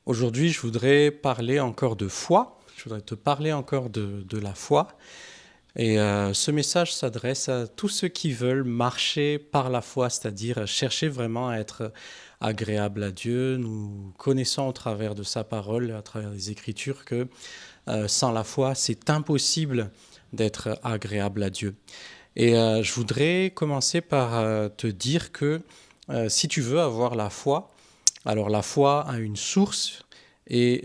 Aujourd'hui, je voudrais parler encore de foi. Je voudrais te parler encore de la foi. Et ce message s'adresse à tous ceux qui veulent marcher par la foi, c'est-à-dire chercher vraiment à être agréable à Dieu. Nous connaissons au travers de sa parole, à travers les Écritures, que sans la foi, c'est impossible d'être agréable à Dieu. Et je voudrais commencer par te dire que si tu veux avoir la foi, alors la foi a une source et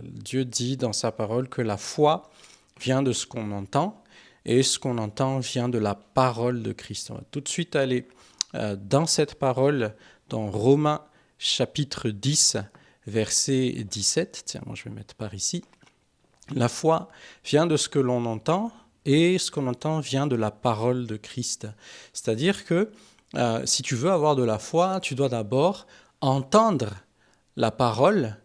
Dieu dit dans sa parole que la foi vient de ce qu'on entend et ce qu'on entend vient de la parole de Christ. On va tout de suite aller dans cette parole dans Romains chapitre 10, verset 17. Tiens, moi je vais mettre par ici. La foi vient de ce que l'on entend et ce qu'on entend vient de la parole de Christ. C'est-à-dire que si tu veux avoir de la foi, tu dois d'abord entendre la parole,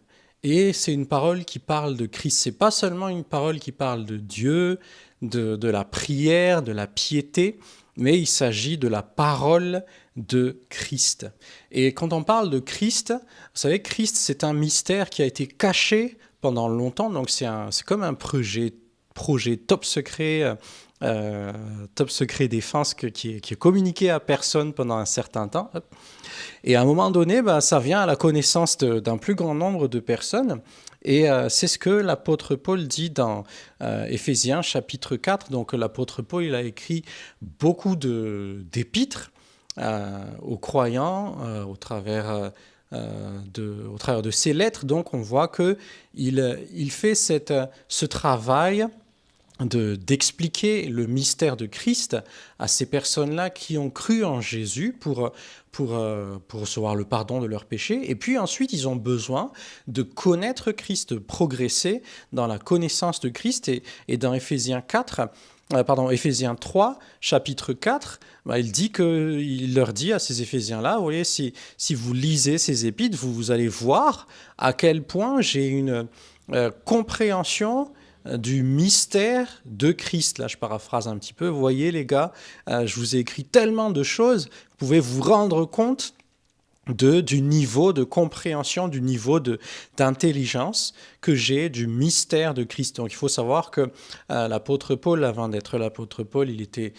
et c'est une parole qui parle de Christ. C'est pas seulement une parole qui parle de Dieu, de la prière, de la piété, mais il s'agit de la parole de Christ. Et quand on parle de Christ, vous savez, Christ, c'est un mystère qui a été caché pendant longtemps, donc c'est comme un projet top secret défense qui est communiqué à personne pendant un certain temps. Et à un moment donné, ça vient à la connaissance d'un plus grand nombre de personnes. Et c'est ce que l'apôtre Paul dit dans Éphésiens chapitre 4. Donc l'apôtre Paul, il a écrit beaucoup d'épîtres aux croyants au travers de ces lettres. Donc on voit qu'il fait ce travail d'expliquer le mystère de Christ à ces personnes-là qui ont cru en Jésus pour recevoir le pardon de leurs péchés. Et puis ensuite, ils ont besoin de connaître Christ, de progresser dans la connaissance de Christ. Et dans Éphésiens 3, chapitre 4, il leur dit à ces Éphésiens-là, vous voyez, si vous lisez ces épîtres, vous allez voir à quel point j'ai une compréhension du mystère de Christ. Là, je paraphrase un petit peu. Vous voyez, les gars, je vous ai écrit tellement de choses, vous pouvez vous rendre compte du niveau de compréhension, du niveau d'intelligence que j'ai du mystère de Christ. Donc il faut savoir que l'apôtre Paul, avant d'être l'apôtre Paul, il était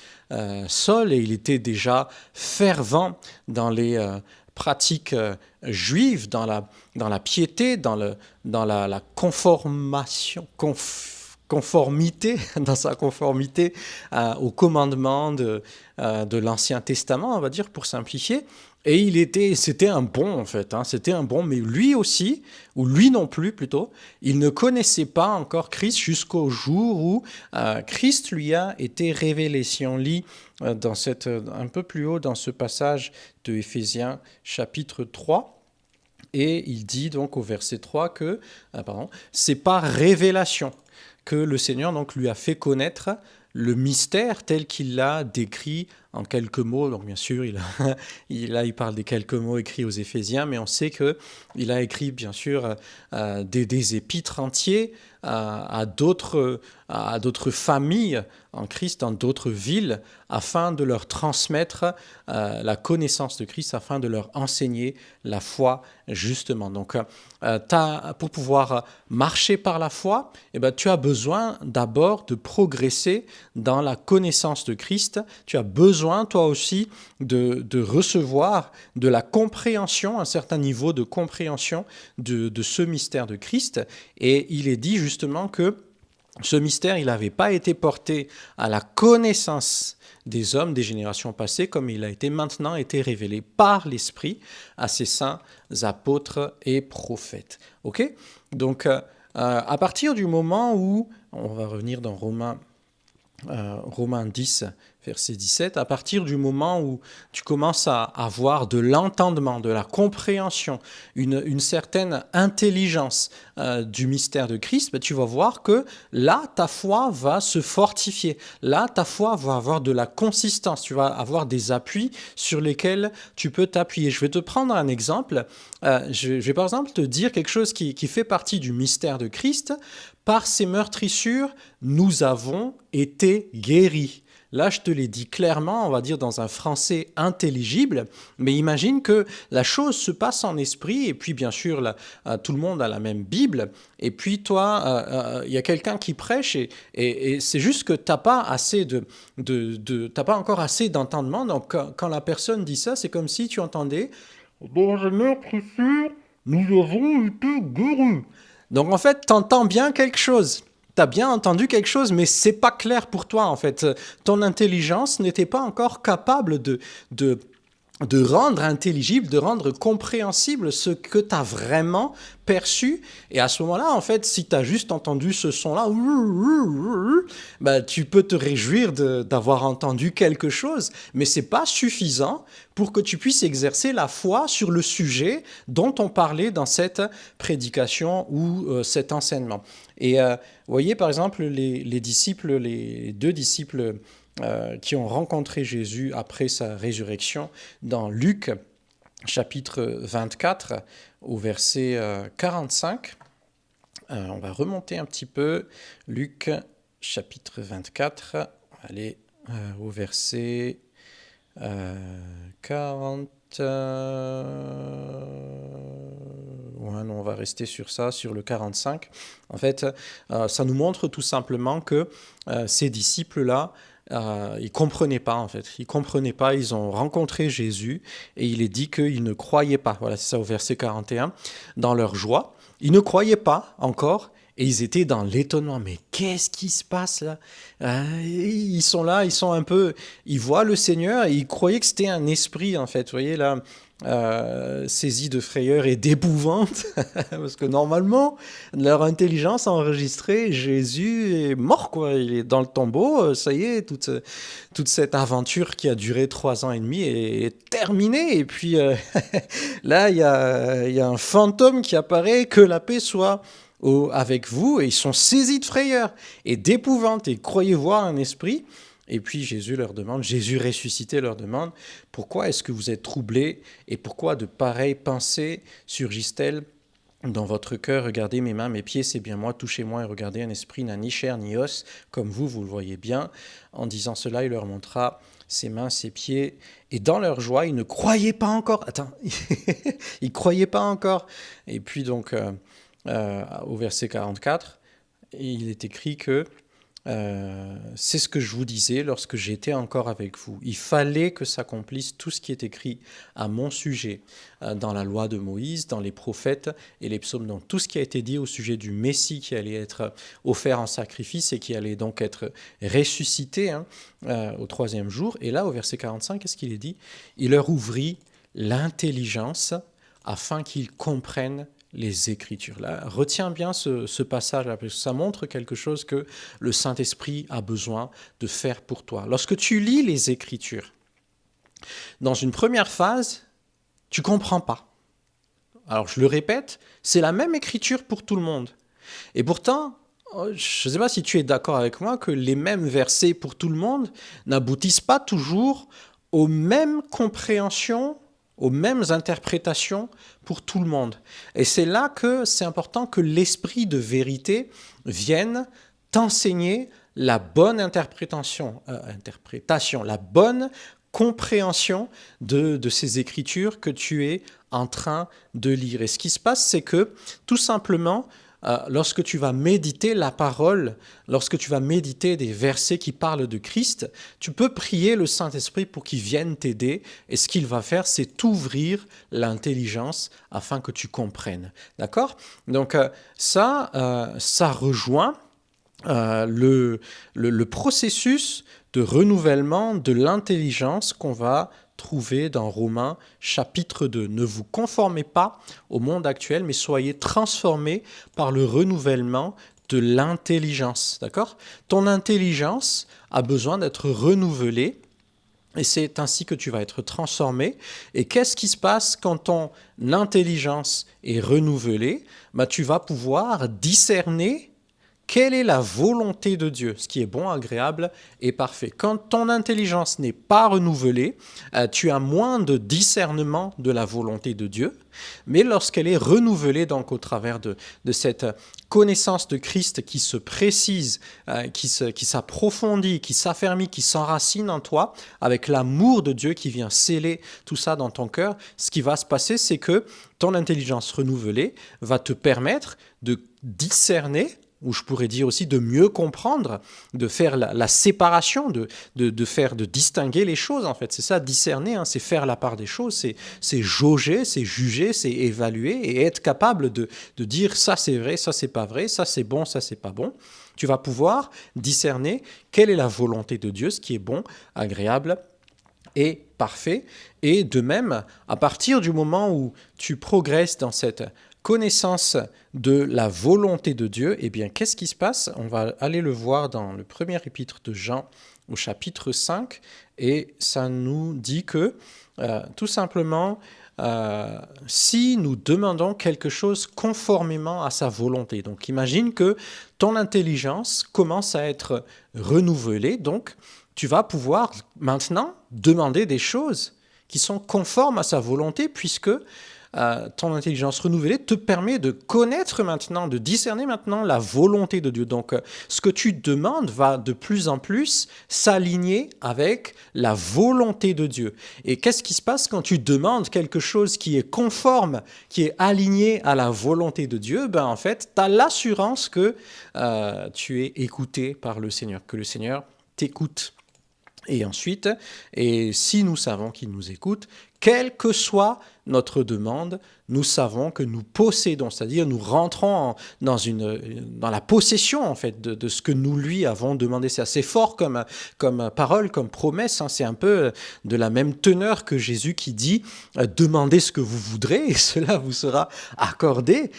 Saul et il était déjà fervent dans les pratiques juives, dans la piété, dans la conformité, dans sa conformité aux commandements de l'Ancien Testament, on va dire, pour simplifier. Et c'était un bon, en fait, c'était un bon, mais lui aussi, ou lui non plus plutôt, il ne connaissait pas encore Christ jusqu'au jour où Christ lui a été révélé. Si on lit un peu plus haut dans ce passage de Éphésiens chapitre 3, et il dit donc au verset 3 que, c'est par révélation que le Seigneur donc lui a fait connaître le mystère tel qu'il l'a décrit en quelques mots. Donc bien sûr, il parle des quelques mots écrits aux Éphésiens, mais on sait qu'il a écrit bien sûr des épîtres entiers à d'autres familles en Christ, dans d'autres villes, afin de leur transmettre la connaissance de Christ, afin de leur enseigner la foi justement. Donc pour pouvoir marcher par la foi, tu as besoin d'abord de progresser dans la connaissance de Christ. Tu as besoin, toi aussi, de recevoir de la compréhension, un certain niveau de compréhension de ce mystère de Christ. Et il est dit justement que ce mystère, il n'avait pas été porté à la connaissance des hommes des générations passées, comme il a maintenant été révélé par l'Esprit à ses saints apôtres et prophètes. Ok ? Donc, à partir du moment où, on va revenir dans Romains 10, verset 17, à partir du moment où tu commences à avoir de l'entendement, de la compréhension, une certaine intelligence du mystère de Christ, tu vas voir que là, ta foi va se fortifier. Là, ta foi va avoir de la consistance. Tu vas avoir des appuis sur lesquels tu peux t'appuyer. Je vais te prendre un exemple. Je vais par exemple te dire quelque chose qui fait partie du mystère de Christ. Par ses meurtrissures, nous avons été guéris. Là, je te l'ai dit clairement, on va dire dans un français intelligible, mais imagine que la chose se passe en esprit, et puis bien sûr, tout le monde a la même Bible, et puis toi, il y a quelqu'un qui prêche, et c'est juste que tu n'as pas assez t'as pas encore assez d'entendement. Donc quand la personne dit ça, c'est comme si tu entendais dans un air précis, nous avons été guéris. Donc en fait, tu entends bien quelque chose. Tu as bien entendu quelque chose, mais c'est pas clair pour toi en fait. Ton intelligence n'était pas encore capable de de rendre intelligible, de rendre compréhensible ce que tu as vraiment perçu. Et à ce moment-là, en fait, si tu as juste entendu ce son-là, bah, tu peux te réjouir d'avoir entendu quelque chose, mais c'est pas suffisant pour que tu puisses exercer la foi sur le sujet dont on parlait dans cette prédication ou cet enseignement. Et vous voyez, par exemple, les disciples, les deux disciples qui ont rencontré Jésus après sa résurrection dans Luc chapitre 24 au verset 45. On va remonter un petit peu. Luc chapitre 24, allez au verset 40. Ouais, non, on va rester sur ça, sur le 45. En fait, ça nous montre tout simplement que ces disciples-là, ils comprenaient pas en fait. Ils comprenaient pas. Ils ont rencontré Jésus et il est dit qu'ils ne croyaient pas. Voilà, c'est ça au verset 41. Dans leur joie, ils ne croyaient pas encore et ils étaient dans l'étonnement. Mais qu'est-ce qui se passe là? Ils sont là, ils sont un peu, ils voient le Seigneur et ils croyaient que c'était un esprit en fait. Vous voyez là. Saisi de frayeur et d'épouvante, parce que normalement, leur intelligence a enregistré Jésus est mort, quoi. Il est dans le tombeau, ça y est, toute cette aventure qui a duré 3 ans et demi est terminée. Et puis là, il y a un fantôme qui apparaît, que la paix soit avec vous, et ils sont saisis de frayeur et d'épouvante et croyaient voir un esprit. Et puis Jésus ressuscité leur demande, pourquoi est-ce que vous êtes troublés et pourquoi de pareilles pensées surgissent-elles dans votre cœur? Regardez mes mains, mes pieds, c'est bien moi, touchez-moi et regardez, un esprit n'a ni chair ni os, comme vous le voyez bien. En disant cela, il leur montra ses mains, ses pieds, et dans leur joie, ils ne croyaient pas encore. Ils ne croyaient pas encore. Et puis donc, au verset 44, il est écrit que c'est ce que je vous disais lorsque j'étais encore avec vous. Il fallait que s'accomplisse tout ce qui est écrit à mon sujet dans la loi de Moïse, dans les prophètes et les psaumes, donc tout ce qui a été dit au sujet du Messie qui allait être offert en sacrifice et qui allait donc être ressuscité au 3e jour. Et là, au verset 45, qu'est-ce qu'il est dit? Il leur ouvrit l'intelligence afin qu'ils comprennent les Écritures. Là, retiens bien ce passage-là, parce que ça montre quelque chose que le Saint-Esprit a besoin de faire pour toi. Lorsque tu lis les Écritures, dans une première phase, tu ne comprends pas. Alors, je le répète, c'est la même Écriture pour tout le monde. Et pourtant, je ne sais pas si tu es d'accord avec moi que les mêmes versets pour tout le monde n'aboutissent pas toujours aux mêmes compréhensions, aux mêmes interprétations pour tout le monde. Et c'est là que c'est important que l'esprit de vérité vienne t'enseigner la bonne interprétation, la bonne compréhension de ces écritures que tu es en train de lire. Et ce qui se passe, c'est que tout simplement, lorsque tu vas méditer la parole, lorsque tu vas méditer des versets qui parlent de Christ, tu peux prier le Saint-Esprit pour qu'il vienne t'aider. Et ce qu'il va faire, c'est t'ouvrir l'intelligence afin que tu comprennes. D'accord? Donc ça rejoint le processus de renouvellement de l'intelligence qu'on va trouver dans Romains chapitre 2. Ne vous conformez pas au monde actuel, mais soyez transformés par le renouvellement de l'intelligence. D'accord? Ton intelligence a besoin d'être renouvelée et c'est ainsi que tu vas être transformé. Et qu'est-ce qui se passe quand ton intelligence est renouvelée? Tu vas pouvoir discerner quelle est la volonté de Dieu, ce qui est bon, agréable et parfait. Quand ton intelligence n'est pas renouvelée, tu as moins de discernement de la volonté de Dieu, mais lorsqu'elle est renouvelée, donc au travers de cette connaissance de Christ qui se précise, qui s'approfondit, qui s'affermit, qui s'enracine en toi, avec l'amour de Dieu qui vient sceller tout ça dans ton cœur, ce qui va se passer, c'est que ton intelligence renouvelée va te permettre de discerner, ou je pourrais dire aussi de mieux comprendre, de faire la séparation, de distinguer les choses en fait. C'est ça, discerner, hein, c'est faire la part des choses, c'est jauger, c'est juger, c'est évaluer et être capable de dire ça c'est vrai, ça c'est pas vrai, ça c'est bon, ça c'est pas bon. Tu vas pouvoir discerner quelle est la volonté de Dieu, ce qui est bon, agréable et parfait. Et de même, à partir du moment où tu progresses dans cette connaissance de la volonté de Dieu, eh bien, qu'est-ce qui se passe? On va aller le voir dans le premier épître de Jean, au chapitre 5, et ça nous dit que, tout simplement, si nous demandons quelque chose conformément à sa volonté. Donc, imagine que ton intelligence commence à être renouvelée, donc tu vas pouvoir maintenant demander des choses qui sont conformes à sa volonté, puisque ton intelligence renouvelée te permet de connaître maintenant, de discerner maintenant la volonté de Dieu. Donc, ce que tu demandes va de plus en plus s'aligner avec la volonté de Dieu. Et qu'est-ce qui se passe quand tu demandes quelque chose qui est conforme, qui est aligné à la volonté de Dieu? Ben, en fait, tu as l'assurance que tu es écouté par le Seigneur, que le Seigneur t'écoute. Et ensuite, et si nous savons qu'il nous écoute, quelle que soit notre demande, nous savons que nous possédons, c'est-à-dire nous rentrons dans la possession en fait de ce que nous lui avons demandé. C'est assez fort comme parole, comme promesse, hein. C'est un peu de la même teneur que Jésus qui dit « Demandez ce que vous voudrez et cela vous sera accordé ».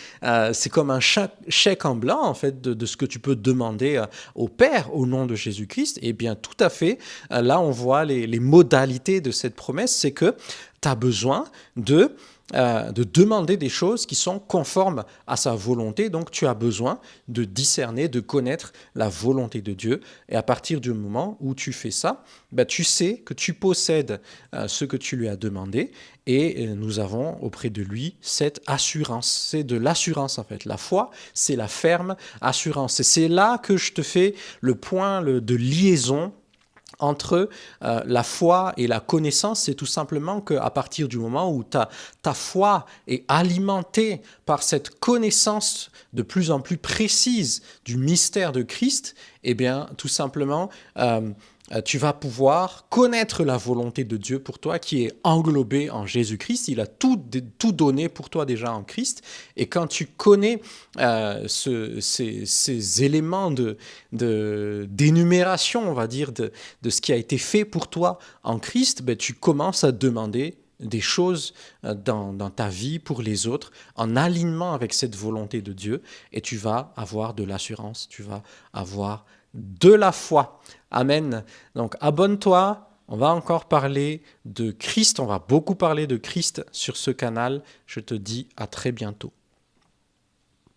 C'est comme un chèque en blanc en fait de ce que tu peux demander au Père au nom de Jésus-Christ. Et bien tout à fait, là on voit les modalités de cette promesse, c'est que tu as besoin de demander des choses qui sont conformes à sa volonté. Donc, tu as besoin de discerner, de connaître la volonté de Dieu. Et à partir du moment où tu fais ça, ben, tu sais que tu possèdes ce que tu lui as demandé. Et nous avons auprès de lui cette assurance. C'est de l'assurance en fait. La foi, c'est la ferme assurance. Et c'est là que je te fais le point de liaison entre la foi et la connaissance. C'est tout simplement qu'à partir du moment où ta foi est alimentée par cette connaissance de plus en plus précise du mystère de Christ, eh bien, tout simplement, tu vas pouvoir connaître la volonté de Dieu pour toi qui est englobée en Jésus-Christ. Il a tout donné pour toi déjà en Christ. Et quand tu connais ces éléments d'énumération, on va dire, de ce qui a été fait pour toi en Christ, ben, tu commences à demander des choses dans ta vie pour les autres en alignement avec cette volonté de Dieu, et tu vas avoir de l'assurance, tu vas avoir de la foi. Amen. Donc abonne-toi, on va encore parler de Christ, on va beaucoup parler de Christ sur ce canal. Je te dis à très bientôt.